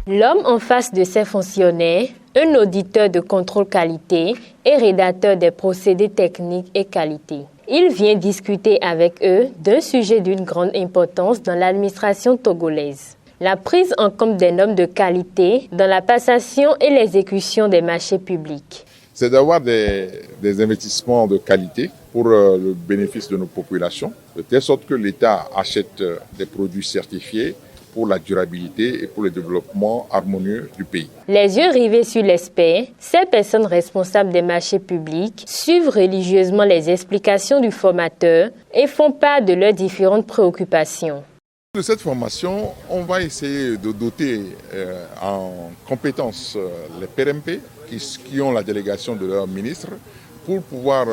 L'homme en face de ses fonctionnaires, un auditeur de contrôle qualité et rédacteur des procédés techniques et qualité. Il vient discuter avec eux d'un sujet d'une grande importance dans l'administration togolaise. La prise en compte des normes de qualité dans la passation et l'exécution des marchés publics. C'est d'avoir des investissements de qualité pour le bénéfice de nos populations, de telle sorte que l'État achète des produits certifiés pour la durabilité et pour le développement harmonieux du pays. Les yeux rivés sur l'expert, ces personnes responsables des marchés publics suivent religieusement les explications du formateur et font part de leurs différentes préoccupations. De cette formation, on va essayer de doter en compétences les PRMP qui ont la délégation de leur ministre pour pouvoir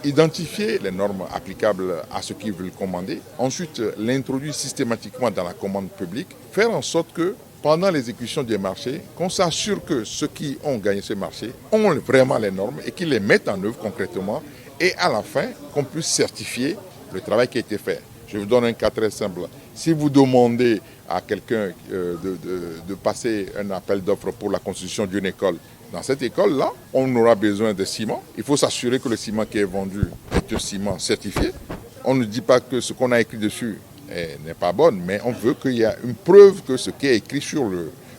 identifier les normes applicables à ce qu'ils veulent commander, ensuite l'introduire systématiquement dans la commande publique, faire en sorte que pendant l'exécution des marchés, qu'on s'assure que ceux qui ont gagné ce marché ont vraiment les normes et qu'ils les mettent en œuvre concrètement et à la fin qu'on puisse certifier le travail qui a été fait. Je vous donne un cas très simple. Si vous demandez à quelqu'un de passer un appel d'offres pour la construction d'une école, dans cette école-là, on aura besoin de ciment. Il faut s'assurer que le ciment qui est vendu est un ciment certifié. On ne dit pas que ce qu'on a écrit dessus n'est pas bon, mais on veut qu'il y ait une preuve que ce qui est écrit sur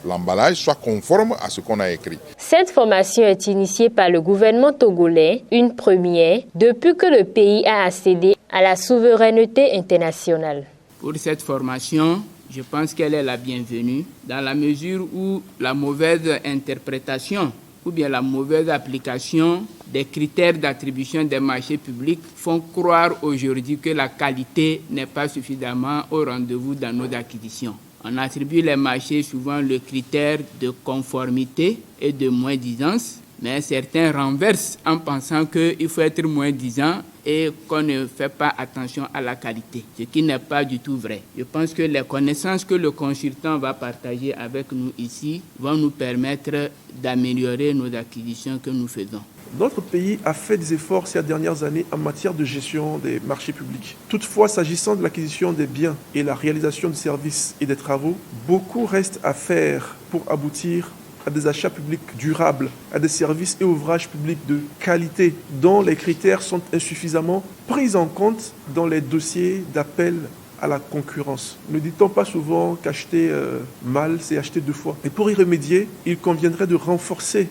l'emballage soit conforme à ce qu'on a écrit. Cette formation est initiée par le gouvernement togolais, une première, depuis que le pays a accédé à la souveraineté internationale. Pour cette formation, je pense qu'elle est la bienvenue dans la mesure où la mauvaise interprétation ou bien la mauvaise application des critères d'attribution des marchés publics font croire aujourd'hui que la qualité n'est pas suffisamment au rendez-vous dans nos acquisitions. On attribue les marchés souvent le critère de conformité et de moins-disance, mais certains renversent en pensant qu'il faut être moins-disant et qu'on ne fait pas attention à la qualité, ce qui n'est pas du tout vrai. Je pense que les connaissances que le consultant va partager avec nous ici vont nous permettre d'améliorer nos acquisitions que nous faisons. Notre pays a fait des efforts ces dernières années en matière de gestion des marchés publics. Toutefois, s'agissant de l'acquisition des biens et la réalisation de services et des travaux, beaucoup reste à faire pour aboutir à des achats publics durables, à des services et ouvrages publics de qualité dont les critères sont insuffisamment pris en compte dans les dossiers d'appel à la concurrence. Ne dit-on pas souvent qu'acheter mal, c'est acheter deux fois? Et pour y remédier, il conviendrait de renforcer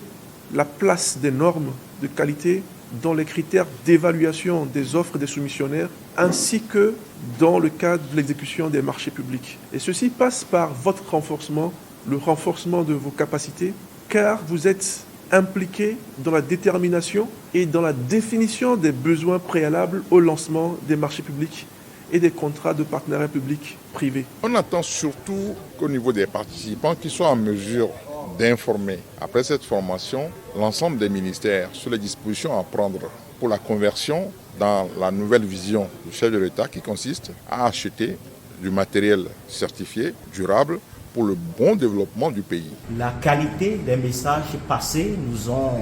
la place des normes de qualité dans les critères d'évaluation des offres des soumissionnaires ainsi que dans le cadre de l'exécution des marchés publics. Et ceci passe par votre renforcement, le renforcement de vos capacités, car vous êtes impliqué dans la détermination et dans la définition des besoins préalables au lancement des marchés publics et des contrats de partenariat public-privé. On attend surtout qu'au niveau des participants qu'ils soient en mesure d'informer, après cette formation, l'ensemble des ministères sur les dispositions à prendre pour la conversion dans la nouvelle vision du chef de l'État qui consiste à acheter du matériel certifié, durable, pour le bon développement du pays. La qualité des messages passés nous ont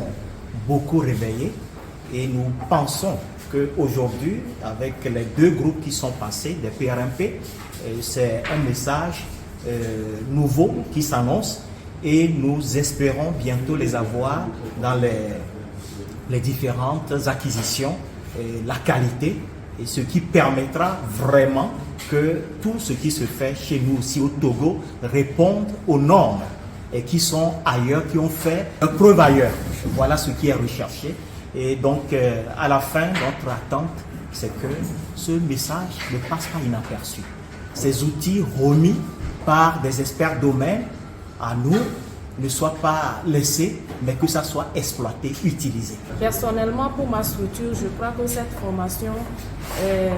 beaucoup réveillés et nous pensons qu'aujourd'hui, avec les deux groupes qui sont passés, des PRMP, c'est un message nouveau qui s'annonce et nous espérons bientôt les avoir dans les différentes acquisitions, la qualité, et ce qui permettra vraiment que tout ce qui se fait chez nous aussi au Togo réponde aux normes et qui sont ailleurs, qui ont fait preuve ailleurs. Voilà ce qui est recherché. Et donc, à la fin, notre attente, c'est que ce message ne passe pas inaperçu. Ces outils remis par des experts domaines à nous ne soient pas laissés, mais que ça soit exploité, utilisé. Personnellement, pour ma structure, je crois que cette formation est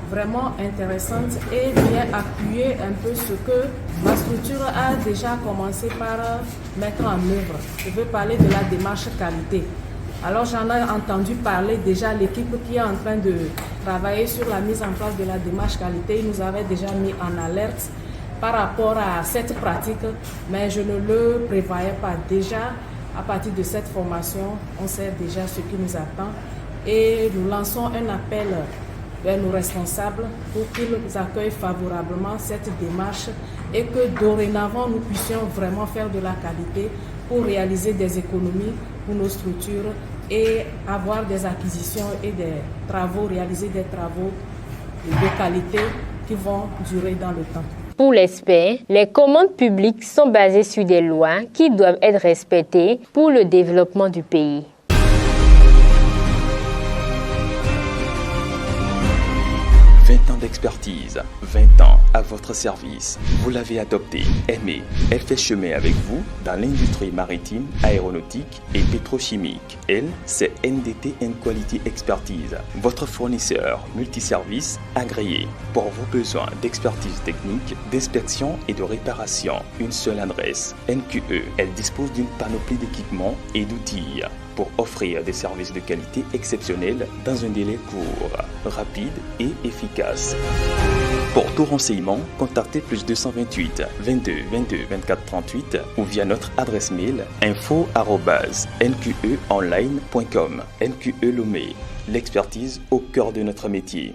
vraiment intéressante et vient appuyer un peu ce que ma structure a déjà commencé par mettre en œuvre. Je veux parler de la démarche qualité. Alors j'en ai entendu parler déjà, l'équipe qui est en train de travailler sur la mise en place de la démarche qualité, ils nous avaient déjà mis en alerte par rapport à cette pratique, mais je ne le prévoyais pas. Déjà, à partir de cette formation, on sait déjà ce qui nous attend et nous lançons un appel vers nos responsables pour qu'ils accueillent favorablement cette démarche et que dorénavant nous puissions vraiment faire de la qualité pour réaliser des économies pour nos structures et avoir des acquisitions et des travaux, réaliser des travaux de qualité qui vont durer dans le temps. Pour l'expert, les commandes publiques sont basées sur des lois qui doivent être respectées pour le développement du pays. D'expertise, 20 ans à votre service. Vous l'avez adopté, aimé. Elle fait chemin avec vous dans l'industrie maritime, aéronautique et pétrochimique. Elle, c'est NDT Quality Expertise, votre fournisseur multiservice agréé pour vos besoins d'expertise technique, d'inspection et de réparation. Une seule adresse, NQE. Elle dispose d'une panoplie d'équipements et d'outils pour offrir des services de qualité exceptionnels dans un délai court, rapide et efficace. Pour tout renseignement, contactez +228 22 22 24 38 ou via notre adresse mail info@nqeonline.com. NQE Lomé, l'expertise au cœur de notre métier.